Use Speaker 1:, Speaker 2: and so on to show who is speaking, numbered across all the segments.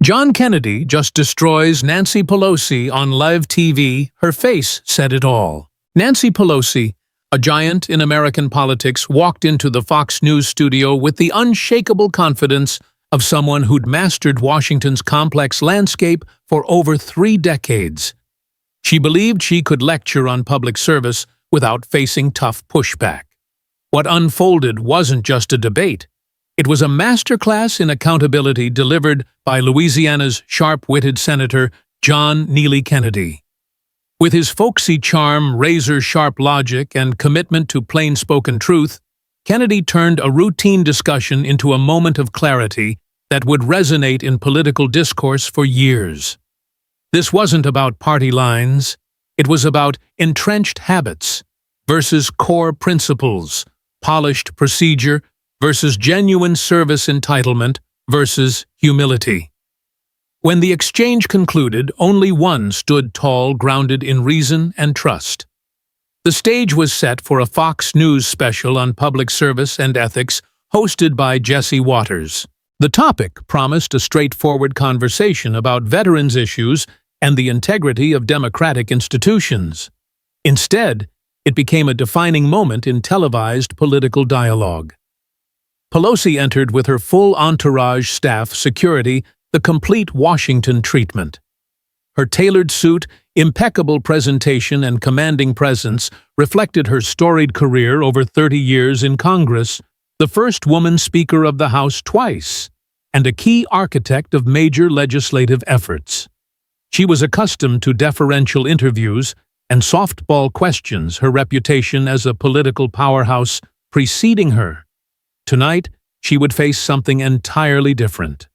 Speaker 1: John Kennedy just destroys Nancy Pelosi on live TV. Her face said it all. Nancy Pelosi, a giant in American politics, walked into the Fox News studio with the unshakable confidence of someone who'd mastered Washington's complex landscape for over 3 decades. She believed she could lecture on public service without facing tough pushback. What unfolded wasn't just a debate. It was a masterclass in accountability delivered by Louisiana's sharp-witted Senator John Neely Kennedy. With his folksy charm, razor-sharp logic, and commitment to plain-spoken truth, Kennedy turned a routine discussion into a moment of clarity that would resonate in political discourse for years. This wasn't about party lines. It was about entrenched habits versus core principles, polished procedure versus genuine service entitlement versus humility. When the exchange concluded, only one stood tall, grounded in reason and trust. The stage was set for a Fox News special on public service and ethics, hosted by Jesse Waters. The topic promised a straightforward conversation about veterans' issues and the integrity of democratic institutions. Instead, it became a defining moment in televised political dialogue. Pelosi entered with her full entourage, staff, security, the complete Washington treatment. Her tailored suit, impeccable presentation, and commanding presence reflected her storied career over 30 years in Congress, the first woman Speaker of the House twice, and a key architect of major legislative efforts. She was accustomed to deferential interviews and softball questions, her reputation as a political powerhouse preceding her. Tonight, she would face something entirely different.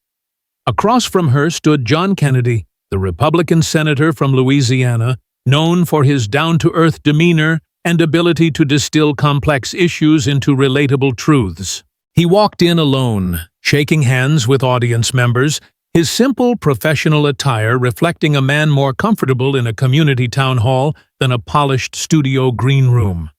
Speaker 1: Across from her stood John Kennedy, the Republican senator from Louisiana, known for his down-to-earth demeanor and ability to distill complex issues into relatable truths. He walked in alone, shaking hands with audience members, his simple professional attire reflecting a man more comfortable in a community town hall than a polished studio green room.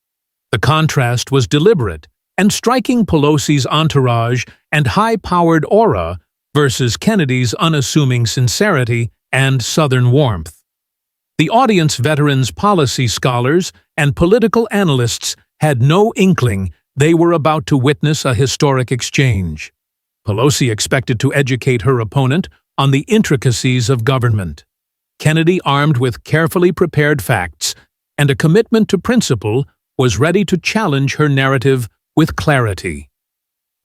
Speaker 1: The contrast was deliberate, and striking Pelosi's entourage and high-powered aura versus Kennedy's unassuming sincerity and Southern warmth. The audience, veterans, policy scholars, and political analysts had no inkling they were about to witness a historic exchange. Pelosi expected to educate her opponent on the intricacies of government. Kennedy, armed with carefully prepared facts and a commitment to principle, was ready to challenge her narrative with clarity.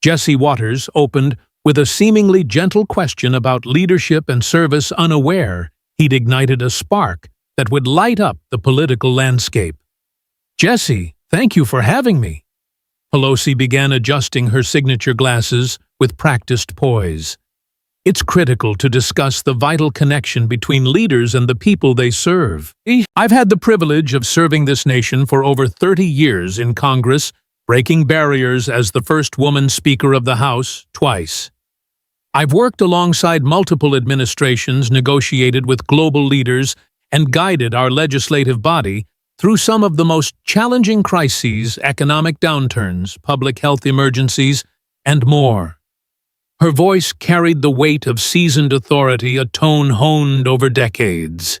Speaker 1: Jesse Waters opened with a seemingly gentle question about leadership and service. Unaware, he'd ignited a spark that would light up the political landscape. "Jesse, thank you for having me." Pelosi began adjusting her signature glasses with practiced poise. It's critical to discuss the vital connection between leaders and the people they serve. I've had the privilege of serving this nation for over 30 years in Congress, breaking barriers as the first woman Speaker of the House twice. I've worked alongside multiple administrations, negotiated with global leaders, and guided our legislative body through some of the most challenging crises, economic downturns, public health emergencies, and more. Her voice carried the weight of seasoned authority, a tone honed over decades.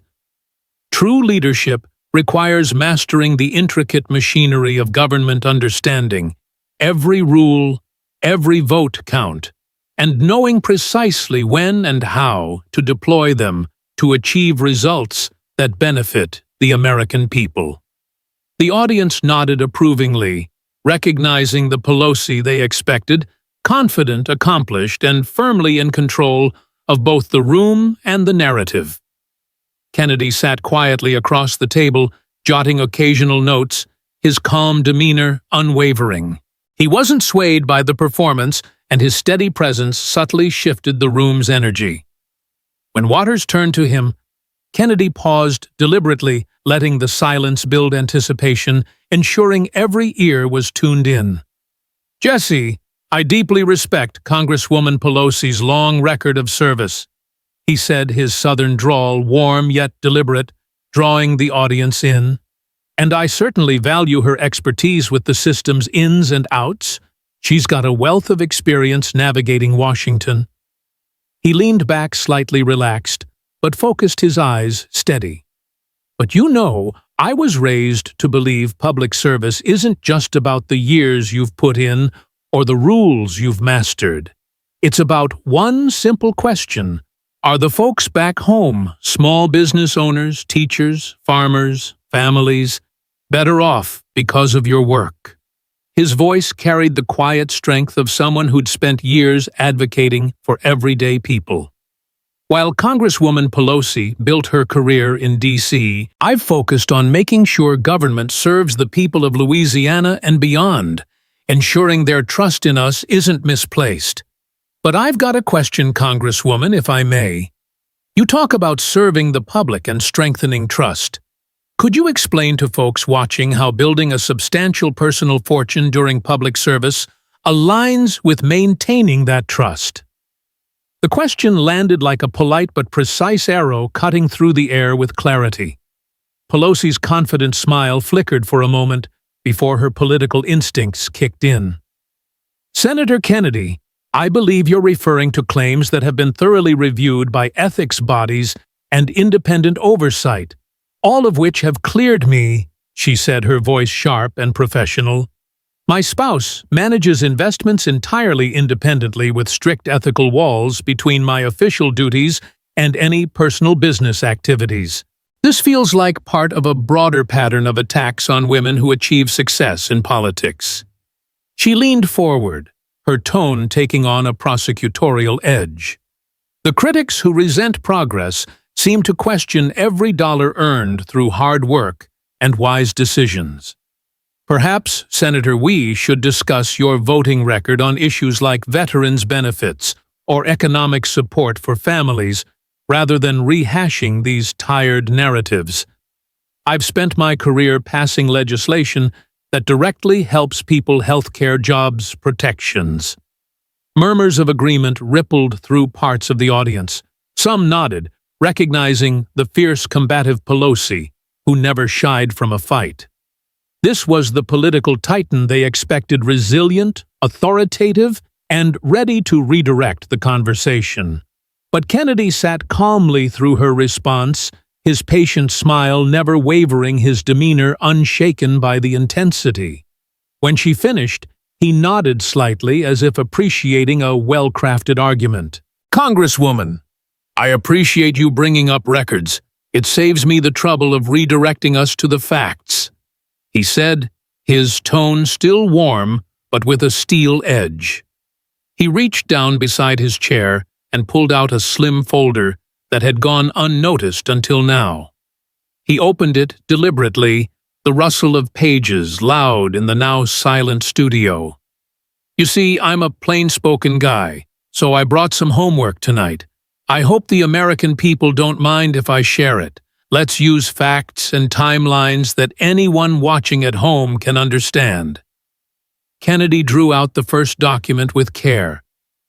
Speaker 1: True leadership requires mastering the intricate machinery of government understanding, every rule, every vote count, and knowing precisely when and how to deploy them to achieve results that benefit the American people. The audience nodded approvingly, recognizing the Pelosi they expected, confident, accomplished, and firmly in control of both the room and the narrative. Kennedy sat quietly across the table, jotting occasional notes, his calm demeanor unwavering. He wasn't swayed by the performance, and his steady presence subtly shifted the room's energy. When Waters turned to him, Kennedy paused deliberately, letting the silence build anticipation, ensuring every ear was tuned in. "Jesse, I deeply respect Congresswoman Pelosi's long record of service," he said, his southern drawl warm yet deliberate, drawing the audience in. "And I certainly value her expertise with the system's ins and outs. She's got a wealth of experience navigating Washington." He leaned back slightly relaxed, but focused his eyes steady. But you know, I was raised to believe public service isn't just about the years you've put in or the rules you've mastered. It's about one simple question. Are the folks back home, small business owners, teachers, farmers, families, better off because of your work? His voice carried the quiet strength of someone who'd spent years advocating for everyday people. While Congresswoman Pelosi built her career in D.C., I've focused on making sure government serves the people of Louisiana and beyond, ensuring their trust in us isn't misplaced. But I've got a question, Congresswoman, if I may. You talk about serving the public and strengthening trust. Could you explain to folks watching how building a substantial personal fortune during public service aligns with maintaining that trust? The question landed like a polite but precise arrow cutting through the air with clarity. Pelosi's confident smile flickered for a moment before her political instincts kicked in. Senator Kennedy, I believe you're referring to claims that have been thoroughly reviewed by ethics bodies and independent oversight, all of which have cleared me, she said, her voice sharp and professional. My spouse manages investments entirely independently with strict ethical walls between my official duties and any personal business activities. This feels like part of a broader pattern of attacks on women who achieve success in politics. She leaned forward, her tone taking on a prosecutorial edge. The critics who resent progress seem to question every dollar earned through hard work and wise decisions. Perhaps, Senator, we should discuss your voting record on issues like veterans' benefits or economic support for families, rather than rehashing these tired narratives. I've spent my career passing legislation that directly helps people healthcare, jobs, protections. Murmurs of agreement rippled through parts of the audience. Some nodded, recognizing the fierce, combative Pelosi, who never shied from a fight. This was the political titan they expected, resilient, authoritative, and ready to redirect the conversation. But Kennedy sat calmly through her response, his patient smile never wavering, his demeanor unshaken by the intensity. When she finished, he nodded slightly as if appreciating a well-crafted argument. Congresswoman, I appreciate you bringing up records. It saves me the trouble of redirecting us to the facts, he said, his tone still warm but with a steel edge. He reached down beside his chair and pulled out a slim folder that had gone unnoticed until now. He opened it deliberately, the rustle of pages loud in the now silent studio. You see, I'm a plain-spoken guy, so I brought some homework tonight. I hope the American people don't mind if I share it. Let's use facts and timelines that anyone watching at home can understand. Kennedy drew out the first document with care.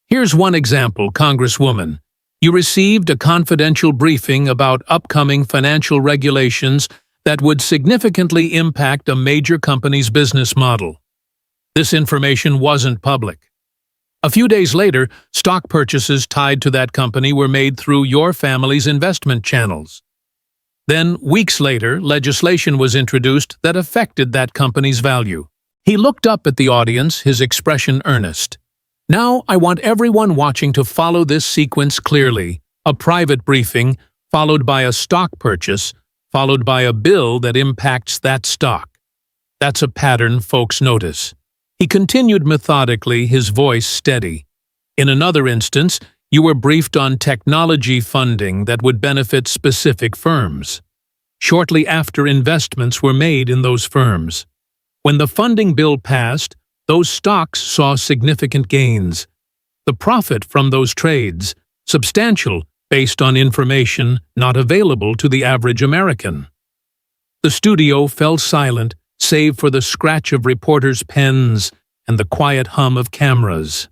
Speaker 1: Here's one example, Congresswoman. You received a confidential briefing about upcoming financial regulations that would significantly impact a major company's business model. This information wasn't public. A few days later, stock purchases tied to that company were made through your family's investment channels. Then, weeks later, legislation was introduced that affected that company's value. He looked up at the audience, his expression earnest. Now, I want everyone watching to follow this sequence clearly. A private briefing, followed by a stock purchase, followed by a bill that impacts that stock. That's a pattern folks notice. He continued methodically, his voice steady. In another instance, you were briefed on technology funding that would benefit specific firms. Shortly after, investments were made in those firms. When the funding bill passed, those stocks saw significant gains. The profit from those trades, substantial based on information not available to the average American. The studio fell silent, save for the scratch of reporters' pens and the quiet hum of cameras.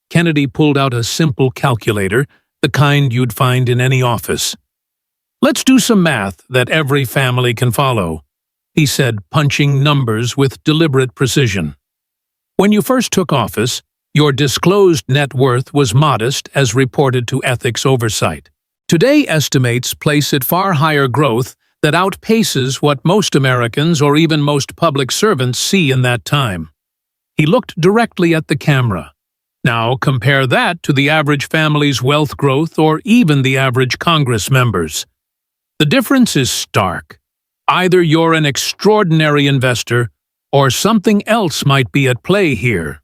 Speaker 1: Kennedy pulled out a simple calculator, the kind you'd find in any office. Let's do some math that every family can follow, he said, punching numbers with deliberate precision. When you first took office, Your disclosed net worth was modest as reported to ethics oversight. Today estimates place it far higher growth that outpaces what most Americans or even most public servants see in that time. He looked directly at the camera. Now compare that to the average family's wealth growth or even the average Congress members. The difference is stark. Either you're an extraordinary investor or something else might be at play here.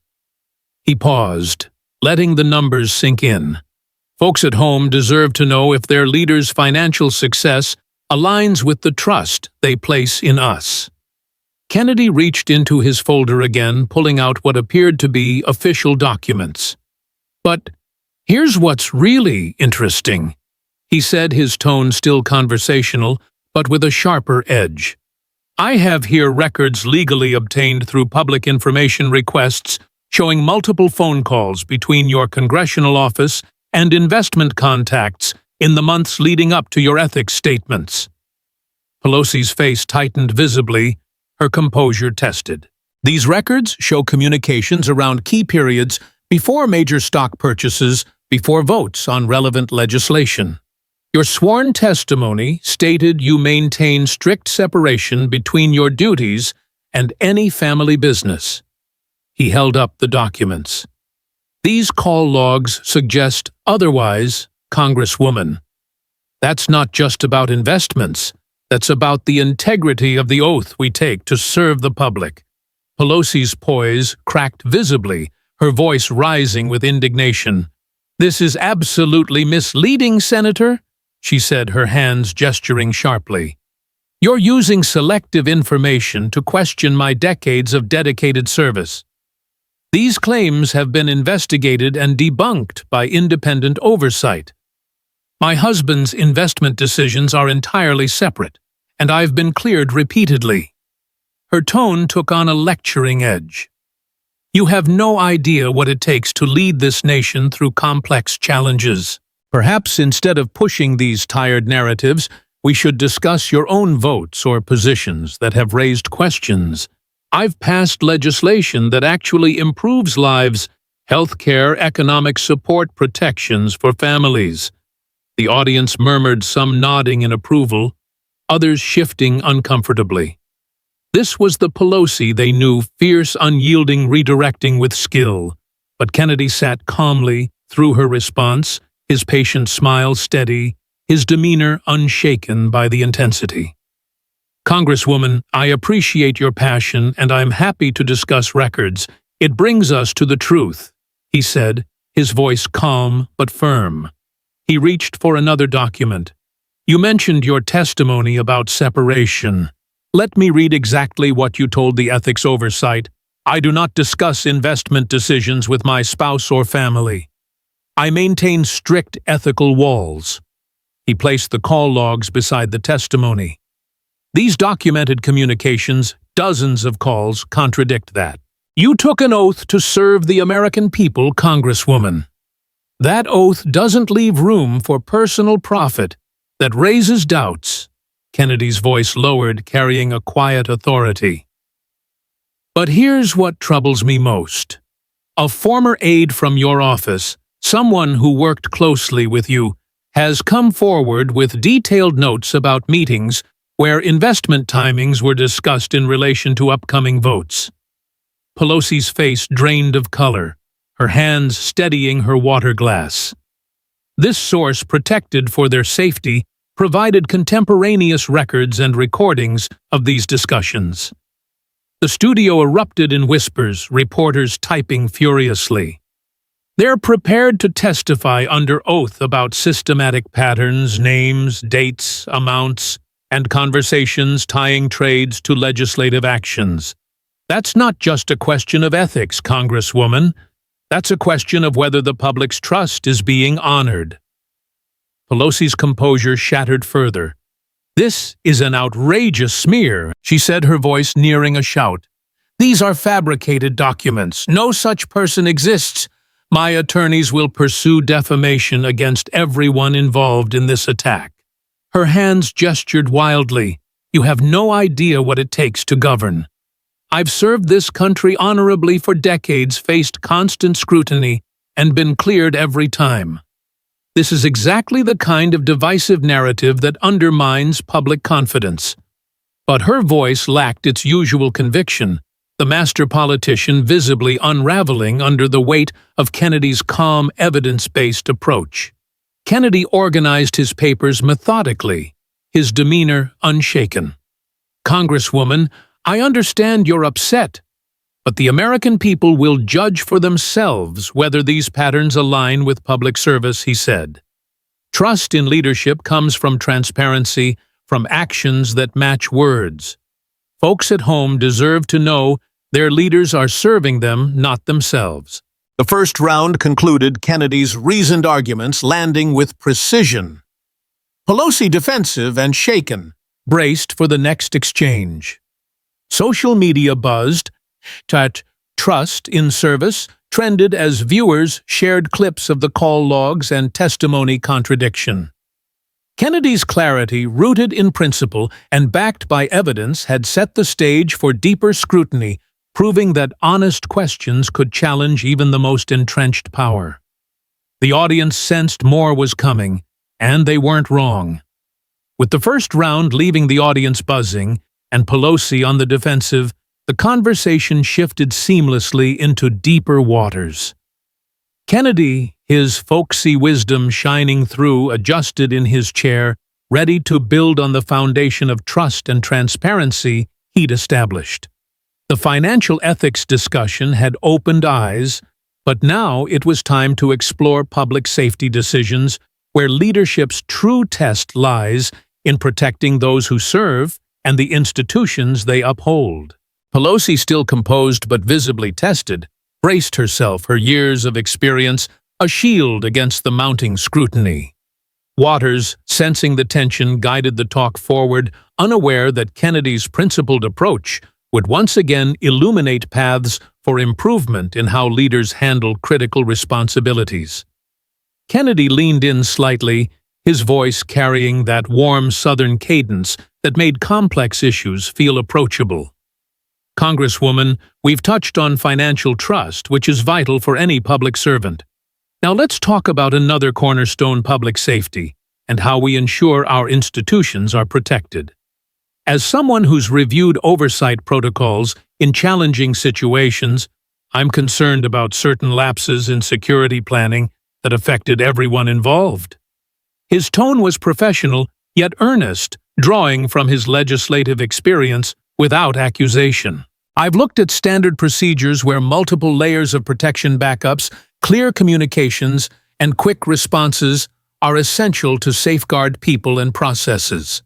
Speaker 1: He paused, letting the numbers sink in. Folks at home deserve to know if their leader's financial success aligns with the trust they place in us. Kennedy reached into his folder again, pulling out what appeared to be official documents. But here's what's really interesting, he said, his tone still conversational, but with a sharper edge. I have here records legally obtained through public information requests showing multiple phone calls between your congressional office and investment contacts in the months leading up to your ethics statements. Pelosi's face tightened visibly, her composure tested. These records show communications around key periods before major stock purchases, before votes on relevant legislation. Your sworn testimony stated you maintain strict separation between your duties and any family business. He held up the documents. These call logs suggest otherwise, Congresswoman. That's not just about investments. That's about the integrity of the oath we take to serve the public. Pelosi's poise cracked visibly, her voice rising with indignation. This is absolutely misleading, Senator, she said, her hands gesturing sharply. You're using selective information to question my decades of dedicated service. These claims have been investigated and debunked by independent oversight. My husband's investment decisions are entirely separate, and I've been cleared repeatedly. Her tone took on a lecturing edge. You have no idea what it takes to lead this nation through complex challenges. Perhaps instead of pushing these tired narratives, we should discuss your own votes or positions that have raised questions. I've passed legislation that actually improves lives, healthcare, economic support protections for families. The audience murmured, some nodding in approval, others shifting uncomfortably. This was the Pelosi they knew, fierce, unyielding, redirecting with skill. But Kennedy sat calmly through her response, his patient smile steady, his demeanor unshaken by the intensity. Congresswoman, I appreciate your passion and I'm happy to discuss records. It brings us to the truth, he said, his voice calm but firm. He reached for another document. You mentioned your testimony about separation. Let me read exactly what you told the ethics oversight. I do not discuss investment decisions with my spouse or family. I maintain strict ethical walls. He placed the call logs beside the testimony. These documented communications, dozens of calls, contradict that. You took an oath to serve the American people, Congresswoman. That oath doesn't leave room for personal profit. That raises doubts. Kennedy's voice lowered, carrying a quiet authority. But here's what troubles me most. A former aide from your office, someone who worked closely with you, has come forward with detailed notes about meetings where investment timings were discussed in relation to upcoming votes. Pelosi's face drained of color, her hands steadying her water glass. This source, protected for their safety, provided contemporaneous records and recordings of these discussions. The studio erupted in whispers, reporters typing furiously. They're prepared to testify under oath about systematic patterns, names, dates, amounts, and conversations tying trades to legislative actions. That's not just a question of ethics, Congresswoman. That's a question of whether the public's trust is being honored. Pelosi's composure shattered further. This is an outrageous smear, she said, her voice nearing a shout. These are fabricated documents. No such person exists. My attorneys will pursue defamation against everyone involved in this attack. Her hands gestured wildly. You have no idea what it takes to govern. I've served this country honorably for decades, faced constant scrutiny, and been cleared every time. This is exactly the kind of divisive narrative that undermines public confidence. But her voice lacked its usual conviction, the master politician visibly unraveling under the weight of Kennedy's calm, evidence-based approach. Kennedy organized his papers methodically, his demeanor unshaken. "Congresswoman, I understand you're upset, but the American people will judge for themselves whether these patterns align with public service," he said. "Trust in leadership comes from transparency, from actions that match words. Folks at home deserve to know their leaders are serving them, not themselves." The first round concluded Kennedy's reasoned arguments landing with precision. Pelosi, defensive and shaken, braced for the next exchange. Social media buzzed, trust in service trended as viewers shared clips of the call logs and testimony contradiction. Kennedy's clarity, rooted in principle and backed by evidence, had set the stage for deeper scrutiny, proving that honest questions could challenge even the most entrenched power. The audience sensed more was coming, and they weren't wrong. With the first round leaving the audience buzzing and Pelosi on the defensive, the conversation shifted seamlessly into deeper waters. Kennedy, his folksy wisdom shining through, adjusted in his chair, ready to build on the foundation of trust and transparency he'd established. The financial ethics discussion had opened eyes, but now it was time to explore public safety decisions, where leadership's true test lies in protecting those who serve and the institutions they uphold. Pelosi, still composed but visibly tested, braced herself, her years of experience a shield against the mounting scrutiny. Waters, sensing the tension, guided the talk forward, unaware that Kennedy's principled approach would once again illuminate paths for improvement in how leaders handle critical responsibilities. Kennedy leaned in slightly, his voice carrying that warm Southern cadence that made complex issues feel approachable. "Congresswoman, we've touched on financial trust, which is vital for any public servant. Now let's talk about another cornerstone: public safety, and how we ensure our institutions are protected. As someone who's reviewed oversight protocols in challenging situations, I'm concerned about certain lapses in security planning that affected everyone involved." His tone was professional, yet earnest, drawing from his legislative experience without accusation. "I've looked at standard procedures where multiple layers of protection backups, clear communications, and quick responses are essential to safeguard people and processes.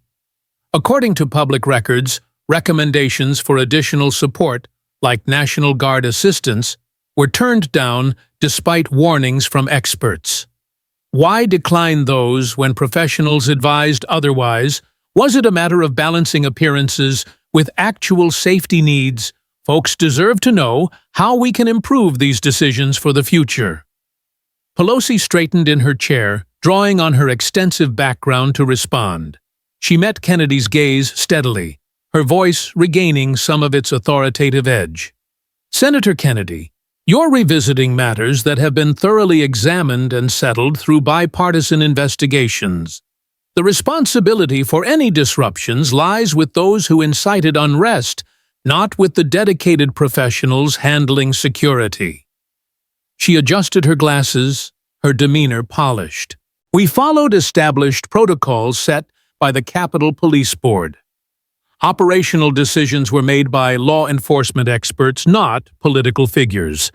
Speaker 1: According to public records, recommendations for additional support, like National Guard assistance, were turned down despite warnings from experts. Why decline those when professionals advised otherwise? Was it a matter of balancing appearances with actual safety needs? Folks deserve to know how we can improve these decisions for the future." Pelosi straightened in her chair, drawing on her extensive background to respond. She met Kennedy's gaze steadily, her voice regaining some of its authoritative edge. "Senator Kennedy, you're revisiting matters that have been thoroughly examined and settled through bipartisan investigations. The responsibility for any disruptions lies with those who incited unrest, not with the dedicated professionals handling security." She adjusted her glasses, her demeanor polished. "We followed established protocols set by the Capitol Police Board. Operational decisions were made by law enforcement experts, not political figures.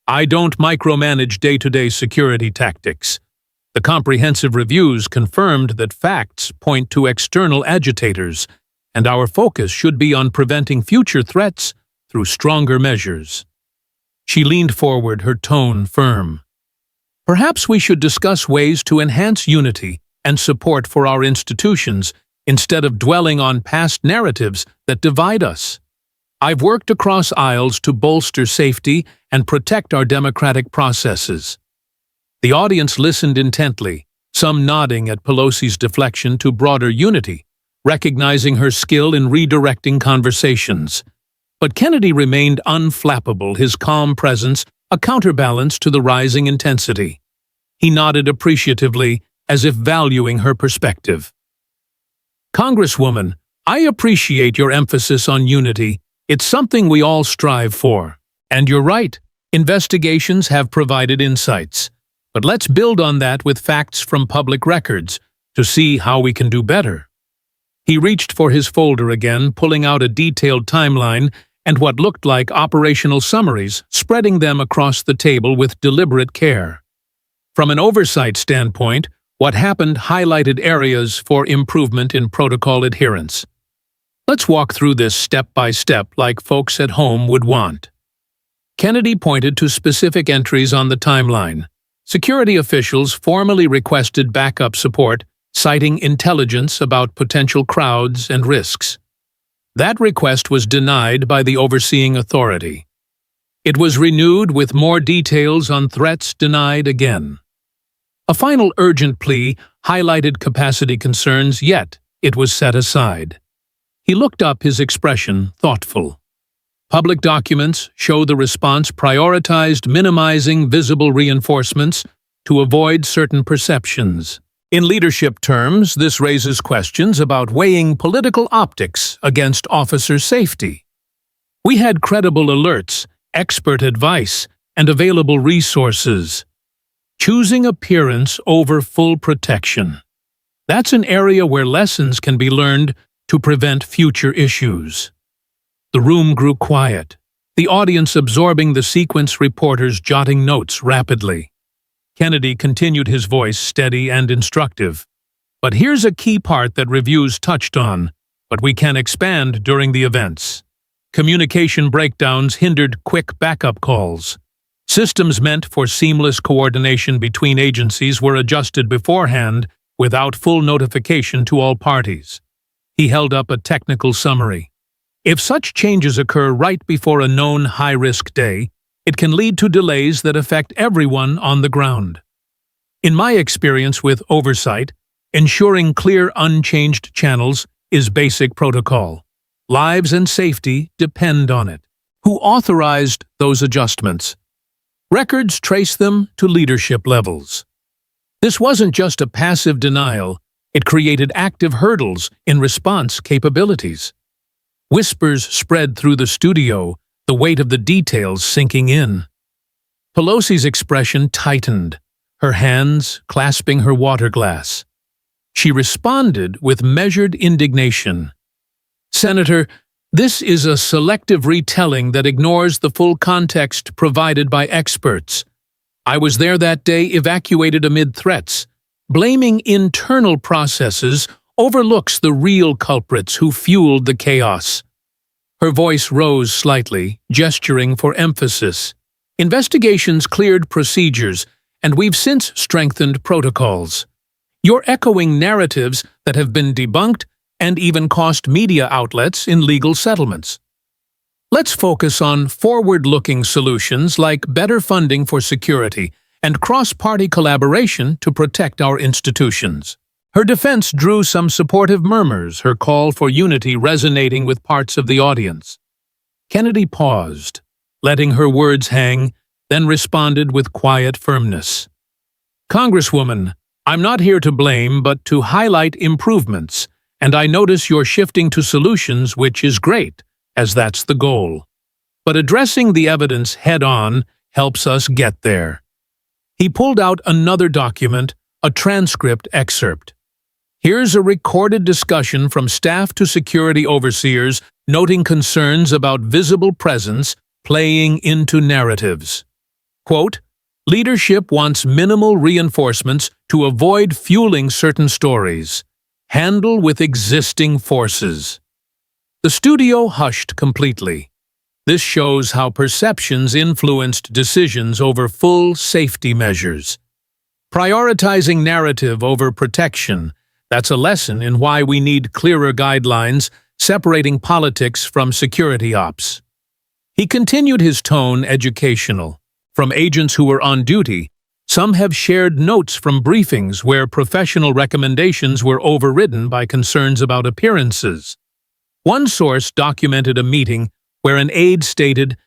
Speaker 1: I don't micromanage day-to-day security tactics. The comprehensive reviews confirmed that facts point to external agitators, and our focus should be on preventing future threats through stronger measures." She leaned forward, her tone firm. "Perhaps we should discuss ways to enhance unity and support for our institutions instead of dwelling on past narratives that divide us. I've worked across aisles to bolster safety and protect our democratic processes." The audience listened intently, some nodding at Pelosi's deflection to broader unity, recognizing her skill in redirecting conversations. But Kennedy remained unflappable, his calm presence a counterbalance to the rising intensity. He nodded appreciatively, as if valuing her perspective. "Congresswoman, I appreciate your emphasis on unity. It's something we all strive for. And you're right, investigations have provided insights. But let's build on that with facts from public records to see how we can do better." He reached for his folder again, pulling out a detailed timeline and what looked like operational summaries, spreading them across the table with deliberate care. From an oversight standpoint, what happened highlighted areas for improvement in protocol adherence. Let's walk through this step by step like folks at home would want. Kennedy pointed to specific entries on the timeline. Security officials formally requested backup support, citing intelligence about potential crowds and risks. That request was denied by the overseeing authority. It was renewed with more details on threats denied again. A final urgent plea highlighted capacity concerns, yet it was set aside. He looked up, his expression thoughtful. Public documents show the response prioritized minimizing visible reinforcements to avoid certain perceptions. In leadership terms, this raises questions about weighing political optics against officer safety. We had credible alerts, expert advice, and available resources. Choosing appearance over full protection. That's an area where lessons can be learned to prevent future issues. The room grew quiet, the audience absorbing the sequence, reporters jotting notes rapidly. Kennedy continued, his voice steady and instructive. But here's a key part that reviews touched on, but we can expand during the events. Communication breakdowns hindered quick backup calls. Systems meant for seamless coordination between agencies were adjusted beforehand without full notification to all parties. He held up a technical summary. If such changes occur right before a known high-risk day, it can lead to delays that affect everyone on the ground. In my experience with oversight, ensuring clear, unchanged channels is basic protocol. Lives and safety depend on it. Who authorized those adjustments? Records trace them to leadership levels. This wasn't just a passive denial, it created active hurdles in response capabilities. Whispers spread through the studio, the weight of the details sinking in. Pelosi's expression tightened, her hands clasping her water glass. She responded with measured indignation. "Senator, this is a selective retelling that ignores the full context provided by experts. I was there that day, evacuated amid threats. Blaming internal processes overlooks the real culprits who fueled the chaos." Her voice rose slightly, gesturing for emphasis. "Investigations cleared procedures, and we've since strengthened protocols. You're echoing narratives that have been debunked and even cost media outlets in legal settlements. Let's focus on forward-looking solutions like better funding for security and cross-party collaboration to protect our institutions." Her defense drew some supportive murmurs, her call for unity resonating with parts of the audience. Kennedy paused, letting her words hang, then responded with quiet firmness. "Congresswoman, I'm not here to blame, but to highlight improvements, and I notice you're shifting to solutions, which is great, as that's the goal. But addressing the evidence head-on helps us get there." He pulled out another document, a transcript excerpt. Here's a recorded discussion from staff to security overseers, noting concerns about visible presence playing into narratives. Quote, "Leadership wants minimal reinforcements to avoid fueling certain stories. Handle with existing forces." The studio hushed completely. This shows how perceptions influenced decisions over full safety measures. Prioritizing narrative over protection, that's a lesson in why we need clearer guidelines separating politics from security ops. He continued, his tone educational. From agents who were on duty, some have shared notes from briefings where professional recommendations were overridden by concerns about appearances. One source documented a meeting where an aide stated,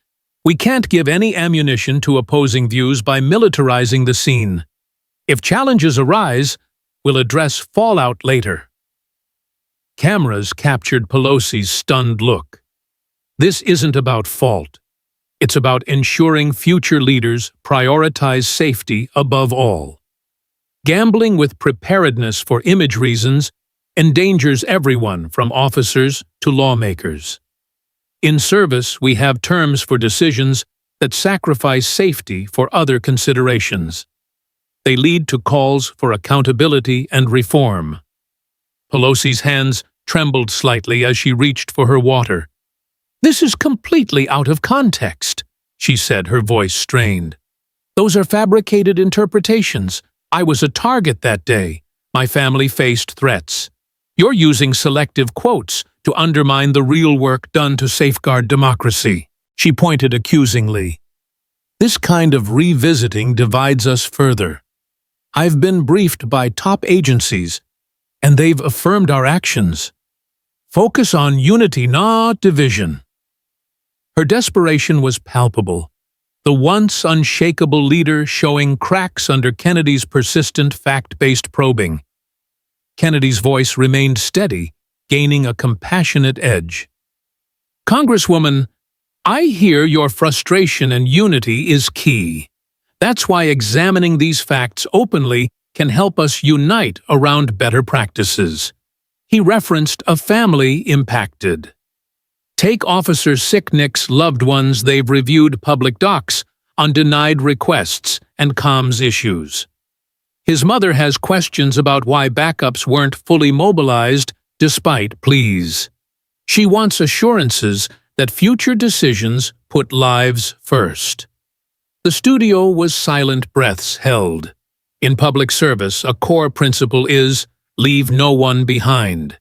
Speaker 1: "We can't give any ammunition to opposing views by militarizing the scene. If challenges arise, we'll address fallout later." Cameras captured Pelosi's stunned look. This isn't about fault. It's about ensuring future leaders prioritize safety above all. Gambling with preparedness for image reasons endangers everyone from officers to lawmakers. In service, we have terms for decisions that sacrifice safety for other considerations. They lead to calls for accountability and reform. Pelosi's hands trembled slightly as she reached for her water. "This is completely out of context," she said, her voice strained. "Those are fabricated interpretations. I was a target that day. My family faced threats. You're using selective quotes to undermine the real work done to safeguard democracy," she pointed accusingly. "This kind of revisiting divides us further. I've been briefed by top agencies, and they've affirmed our actions. Focus on unity, not division." Her desperation was palpable, the once unshakable leader showing cracks under Kennedy's persistent fact-based probing. Kennedy's voice remained steady, gaining a compassionate edge. "Congresswoman, I hear your frustration, and unity is key. That's why examining these facts openly can help us unite around better practices." He referenced a family impacted. Take Officer Sicknick's loved ones. They've reviewed public docs on denied requests and comms issues. His mother has questions about why backups weren't fully mobilized despite pleas. She wants assurances that future decisions put lives first. The studio was silent breaths held. In public service, a core principle is leave no one behind.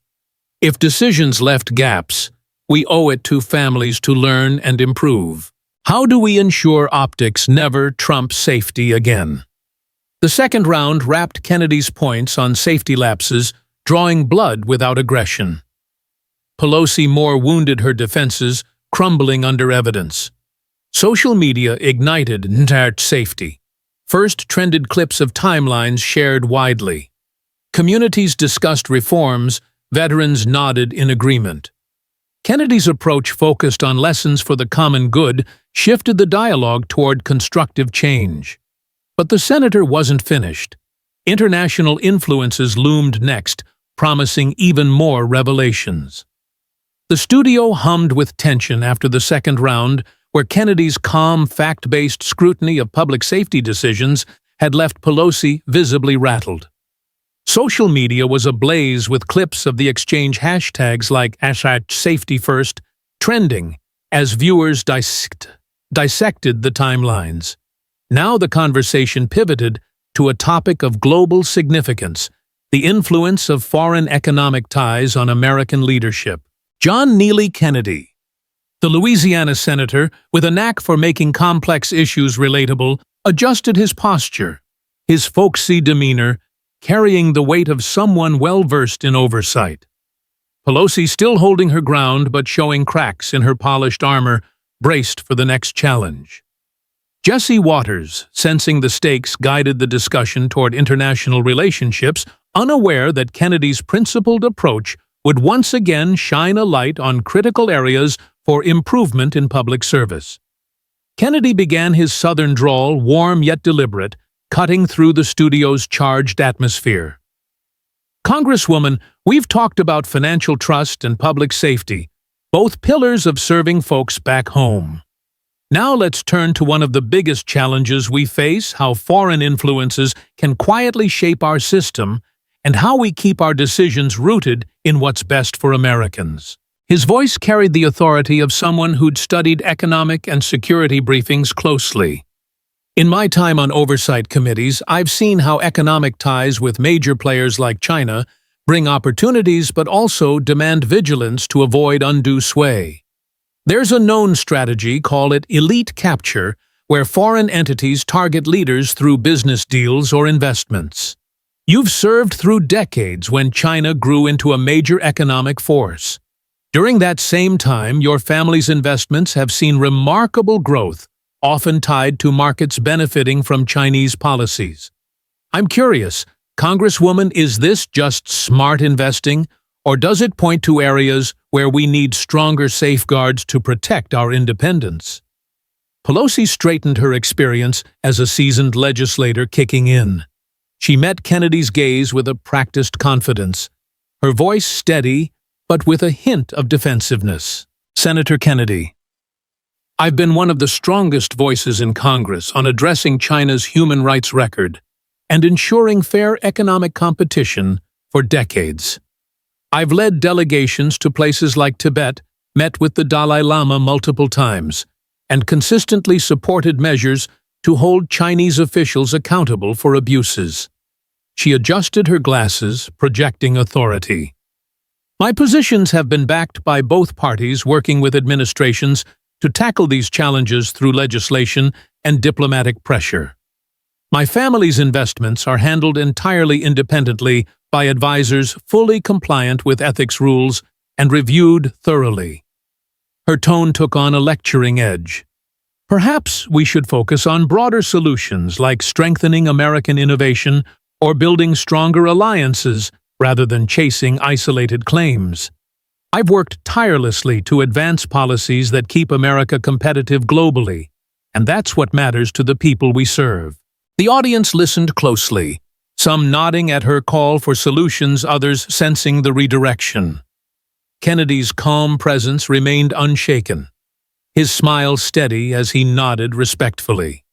Speaker 1: If decisions left gaps, we owe it to families to learn and improve. How do we ensure optics never trump safety again? The second round wrapped Kennedy's points on safety lapses, drawing blood without aggression. Pelosi more wounded her defenses, crumbling under evidence. Social media ignited internet safety. First trended clips of timelines shared widely. Communities discussed reforms, veterans nodded in agreement. Kennedy's approach focused on lessons for the common good, shifted the dialogue toward constructive change. But the senator wasn't finished. International influences loomed next, promising even more revelations. The studio hummed with tension after the second round, where Kennedy's calm, fact-based scrutiny of public safety decisions had left Pelosi visibly rattled. Social media was ablaze with clips of the exchange hashtags like #SafetyFirst trending as viewers dissected the timelines. Now the conversation pivoted to a topic of global significance, the influence of foreign economic ties on American leadership. John Neely Kennedy, the Louisiana senator, with a knack for making complex issues relatable, adjusted his posture, his folksy demeanor carrying the weight of someone well-versed in oversight. Pelosi, still holding her ground but showing cracks in her polished armor, braced for the next challenge. Jesse Waters, sensing the stakes, guided the discussion toward international relationships, unaware that Kennedy's principled approach would once again shine a light on critical areas for improvement in public service. Kennedy began his southern drawl, warm yet deliberate, cutting through the studio's charged atmosphere. "Congresswoman, we've talked about financial trust and public safety, both pillars of serving folks back home. Now let's turn to one of the biggest challenges we face, how foreign influences can quietly shape our system and how we keep our decisions rooted in what's best for Americans." His voice carried the authority of someone who'd studied economic and security briefings closely. "In my time on oversight committees, I've seen how economic ties with major players like China bring opportunities but also demand vigilance to avoid undue sway. There's a known strategy, call it elite capture, where foreign entities target leaders through business deals or investments. You've served through decades when China grew into a major economic force. During that same time, your family's investments have seen remarkable growth, often tied to markets benefiting from Chinese policies. I'm curious, Congresswoman, is this just smart investing, or does it point to areas where we need stronger safeguards to protect our independence? Pelosi straightened her experience as a seasoned legislator kicking in. She met Kennedy's gaze with a practiced confidence, her voice steady, but with a hint of defensiveness. Senator Kennedy, I've been one of the strongest voices in Congress on addressing China's human rights record and ensuring fair economic competition for decades. I've led delegations to places like Tibet, met with the Dalai Lama multiple times, and consistently supported measures to hold Chinese officials accountable for abuses. She adjusted her glasses, projecting authority. My positions have been backed by both parties working with administrations to tackle these challenges through legislation and diplomatic pressure. My family's investments are handled entirely independently by advisors fully compliant with ethics rules and reviewed thoroughly. Her tone took on a lecturing edge. Perhaps we should focus on broader solutions like strengthening American innovation or building stronger alliances rather than chasing isolated claims. I've worked tirelessly to advance policies that keep America competitive globally, and that's what matters to the people we serve. The audience listened closely, some nodding at her call for solutions, others sensing the redirection. Kennedy's calm presence remained unshaken, his smile steady as he nodded respectfully.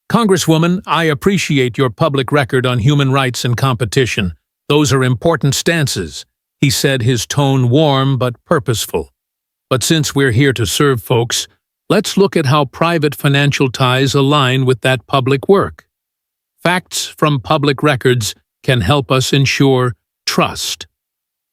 Speaker 1: Congresswoman, I appreciate your public record on human rights and competition. Those are important stances, he said, his tone warm but purposeful. But since we're here to serve folks, let's look at how private financial ties align with that public work. Facts from public records can help us ensure trust.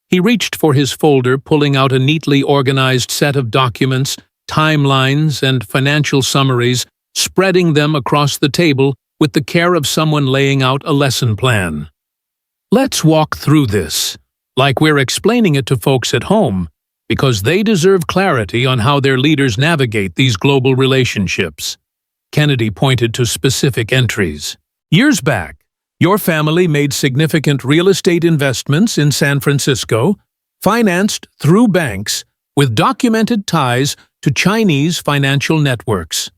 Speaker 1: He reached for his folder, pulling out a neatly organized set of documents, timelines, and financial summaries, spreading them across the table with the care of someone laying out a lesson plan. Let's walk through this, like we're explaining it to folks at home, because they deserve clarity on how their leaders navigate these global relationships. Kennedy pointed to specific entries. Years back, your family made significant real estate investments in San Francisco, financed through banks with documented ties to Chinese financial networks.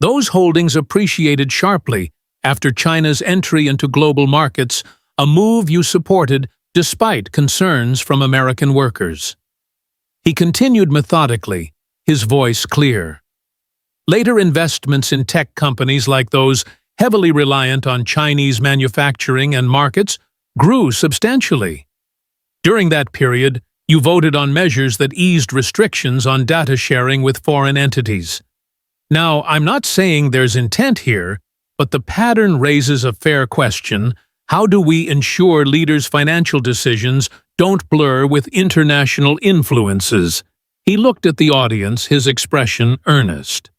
Speaker 1: Those holdings appreciated sharply after China's entry into global markets, a move you supported despite concerns from American workers. He continued methodically, his voice clear. Later investments in tech companies like those heavily reliant on Chinese manufacturing and markets grew substantially. During that period, you voted on measures that eased restrictions on data sharing with foreign entities. Now, I'm not saying there's intent here, but the pattern raises a fair question. How do we ensure leaders' financial decisions don't blur with international influences? He looked at the audience, his expression earnest.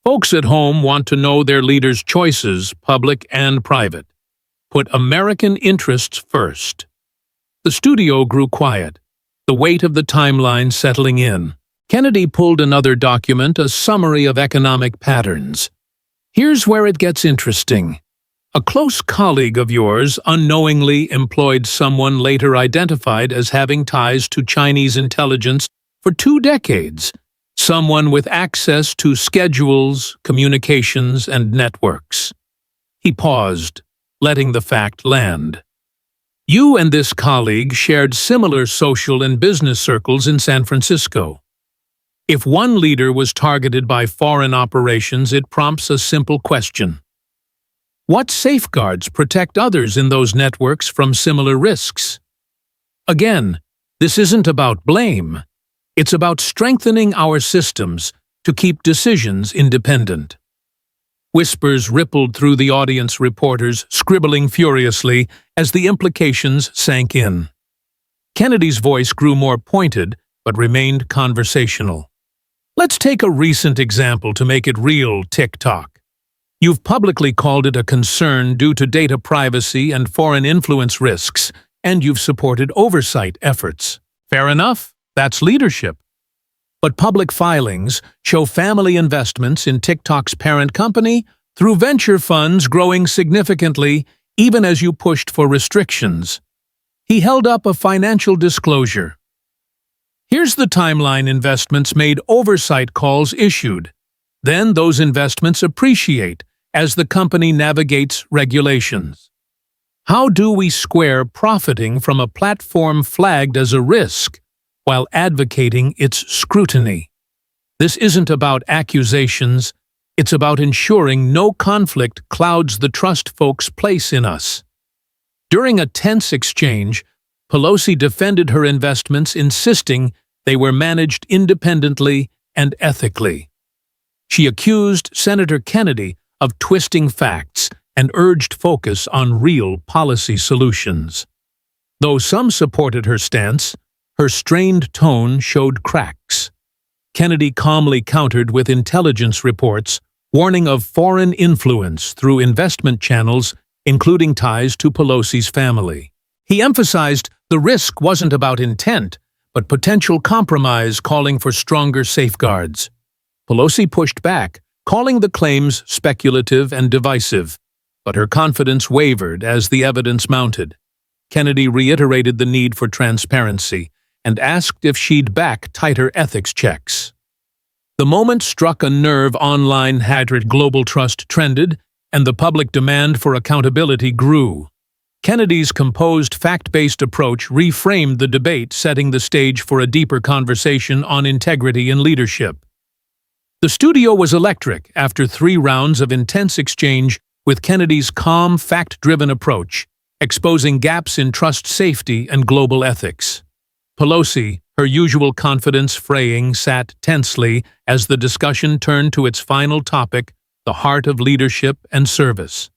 Speaker 1: Folks at home want to know their leaders' choices, public and private. Put American interests first. The studio grew quiet, the weight of the timeline settling in. Kennedy pulled another document, a summary of economic patterns. Here's where it gets interesting. A close colleague of yours unknowingly employed someone later identified as having ties to Chinese intelligence for 2 decades, someone with access to schedules, communications, and networks. He paused, letting the fact land. You and this colleague shared similar social and business circles in San Francisco. If one leader was targeted by foreign operations, it prompts a simple question. What safeguards protect others in those networks from similar risks? Again, this isn't about blame. It's about strengthening our systems to keep decisions independent. Whispers rippled through the audience, reporters scribbling furiously as the implications sank in. Kennedy's voice grew more pointed but remained conversational. Let's take a recent example to make it real, TikTok. You've publicly called it a concern due to data privacy and foreign influence risks, and you've supported oversight efforts. Fair enough? That's leadership. But public filings show family investments in TikTok's parent company through venture funds growing significantly even as you pushed for restrictions. He held up a financial disclosure. Here's the timeline: investments made, oversight calls issued. Then those investments appreciate as the company navigates regulations. How do we square profiting from a platform flagged as a risk while advocating its scrutiny? This isn't about accusations, it's about ensuring no conflict clouds the trust folks place in us. During a tense exchange, Pelosi defended her investments, insisting they were managed independently and ethically. She accused Senator Kennedy of twisting facts and urged focus on real policy solutions. Though some supported her stance, her strained tone showed cracks. Kennedy calmly countered with intelligence reports, warning of foreign influence through investment channels, including ties to Pelosi's family. He emphasized the risk wasn't about intent, but potential compromise, calling for stronger safeguards. Pelosi pushed back, calling the claims speculative and divisive, but her confidence wavered as the evidence mounted. Kennedy reiterated the need for transparency and asked if she'd back tighter ethics checks. The moment struck a nerve. Online hatred, global trust trended, and the public demand for accountability grew. Kennedy's composed, fact-based approach reframed the debate, setting the stage for a deeper conversation on integrity in leadership. The studio was electric after 3 rounds of intense exchange, with Kennedy's calm, fact-driven approach exposing gaps in trust, safety, and global ethics. Pelosi, her usual confidence fraying, sat tensely as the discussion turned to its final topic, the heart of leadership and service.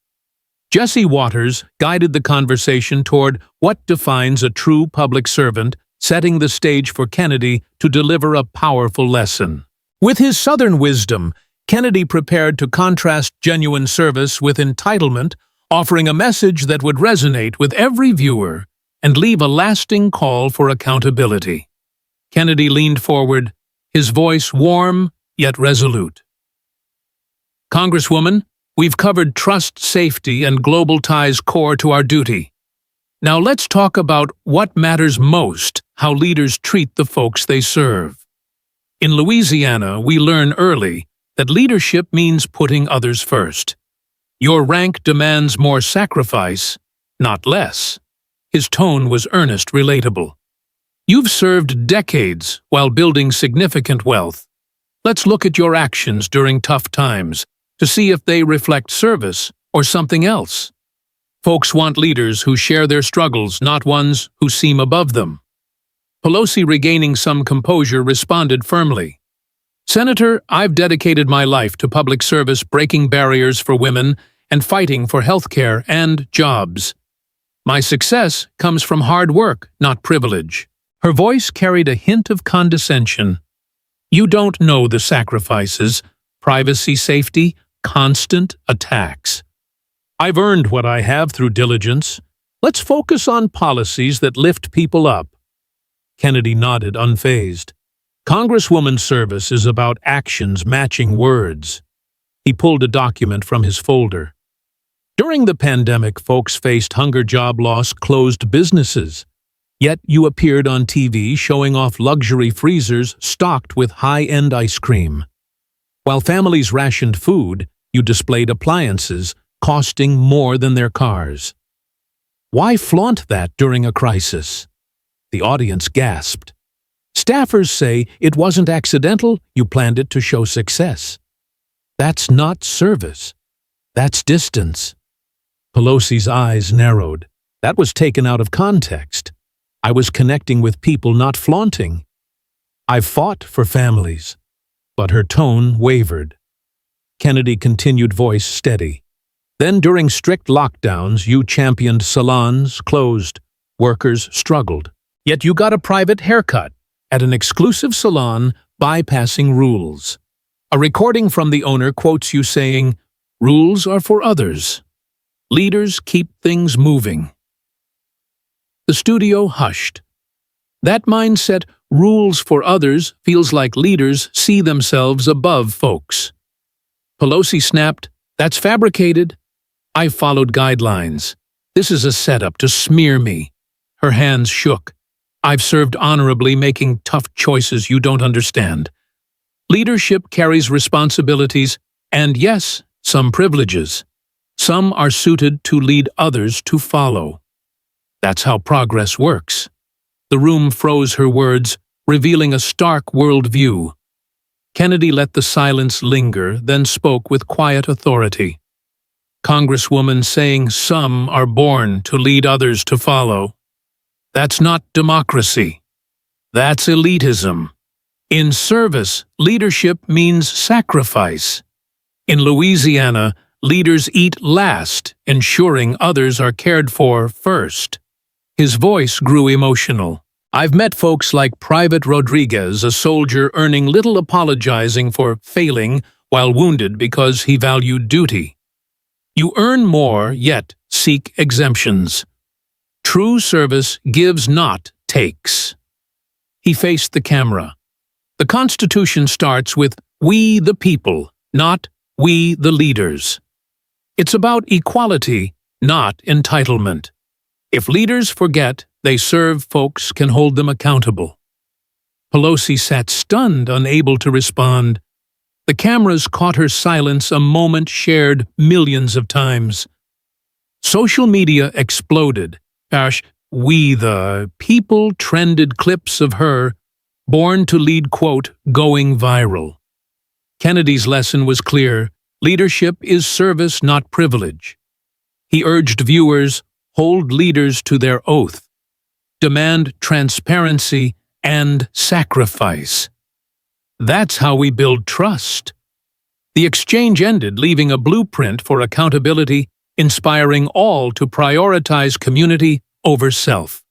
Speaker 1: Jesse Waters guided the conversation toward what defines a true public servant, setting the stage for Kennedy to deliver a powerful lesson. With his Southern wisdom, Kennedy prepared to contrast genuine service with entitlement, offering a message that would resonate with every viewer and leave a lasting call for accountability. Kennedy leaned forward, his voice warm yet resolute. "Congresswoman, we've covered trust, safety, and global ties core to our duty. Now let's talk about what matters most: how leaders treat the folks they serve. In Louisiana, we learn early that leadership means putting others first. Your rank demands more sacrifice, not less." His tone was earnest, relatable. "You've served decades while building significant wealth. Let's look at your actions during tough times to see if they reflect service or something else. Folks want leaders who share their struggles, not ones who seem above them." Pelosi, regaining some composure, responded firmly. "Senator, I've dedicated my life to public service, breaking barriers for women and fighting for health care and jobs. My success comes from hard work, not privilege." Her voice carried a hint of condescension. "You don't know the sacrifices: privacy, safety, constant attacks. I've earned what I have through diligence. Let's focus on policies that lift people up." Kennedy nodded, unfazed. Congresswoman's service is about actions matching words. He pulled a document from his folder. "During the pandemic, folks faced hunger, job loss, closed businesses. Yet you appeared on TV showing off luxury freezers stocked with high-end ice cream. While families rationed food, you displayed appliances costing more than their cars. Why flaunt that during a crisis?" The audience gasped. "Staffers say it wasn't accidental, you planned it to show success." "That's not service. That's distance." Pelosi's eyes narrowed. "That was taken out of context. I was connecting with people, not flaunting. I've fought for families." But her tone wavered. Kennedy continued, voice steady. "Then during strict lockdowns, you championed salons closed, workers struggled. Yet you got a private haircut at an exclusive salon, bypassing rules. A recording from the owner quotes you saying, 'Rules are for others. Leaders keep things moving.'" The studio hushed. That mindset Rules for others feels like leaders see themselves above folks. Pelosi snapped, "That's fabricated. I followed guidelines. This is a setup to smear me." Her hands shook. "I've served honorably, making tough choices you don't understand." Leadership carries responsibilities and, yes, some privileges. Some are suited to lead others to follow. That's how progress works. The room froze her words, revealing a stark worldview. Kennedy let the silence linger, then spoke with quiet authority. "Congresswoman saying some are born to lead others to follow. That's not democracy. That's elitism. In service, leadership means sacrifice. In Louisiana, leaders eat last, ensuring others are cared for first." His voice grew emotional. "I've met folks like Private Rodriguez, a soldier earning little apologizing for failing while wounded because he valued duty. You earn more, yet seek exemptions. True service gives, not takes." He faced the camera. "The Constitution starts with 'we the people,' not 'we the leaders.' It's about equality, not entitlement. If leaders forget they serve, folks can hold them accountable." Pelosi sat stunned, unable to respond. The cameras caught her silence, a moment shared millions of times. Social media exploded. "We the people" trended clips of her, born to lead, quote, going viral. Kennedy's lesson was clear. Leadership is service, not privilege. He urged viewers, hold leaders to their oath. Demand transparency and sacrifice. That's how we build trust. The exchange ended, leaving a blueprint for accountability, inspiring all to prioritize community over self.